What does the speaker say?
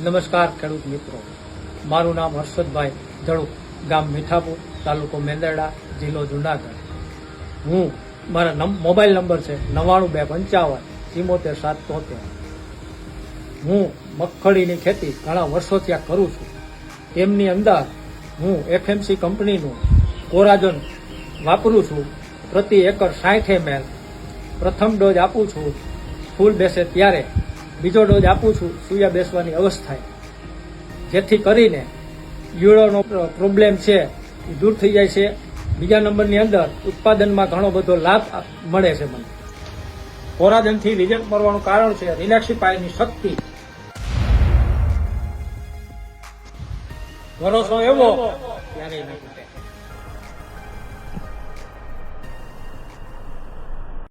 નમસ્કાર ખેડૂત મિત્રો, મારું નામ હર્ષદભાઈ ધડુક, ગામ મીઠાપુર, તાલુકો મેંદરડા, જિલ્લો જુનાગઢ. મારા મોબાઈલ નંબર છે 99255 74 773. હું મગફળીની ખેતી ઘણા વર્ષોથી આ કરું છું. તેમની અંદર હું એફએમસી કંપનીનું કોરાજન વાપરું છું. પ્રતિ એકર 60 ml પ્રથમ ડોઝ આપું છું ફૂલ બેસે ત્યારે, બીજો ડોઝ આપું છું સૂયા બેસવાની અવસ્થાએ, જેથી કરીને યુળોનો પ્રોબ્લેમ છે એ દૂર થઈ જાય છે. બીજા નંબરની અંદર ઉત્પાદનમાં ઘણો બધો લાભ મળે છે મને. કોરાજનથી રિઝલ્ટ મળવાનું કારણ છે રિલેક્સિફાયરની શક્તિ. ભરોસો એવો ત્યારે નથી.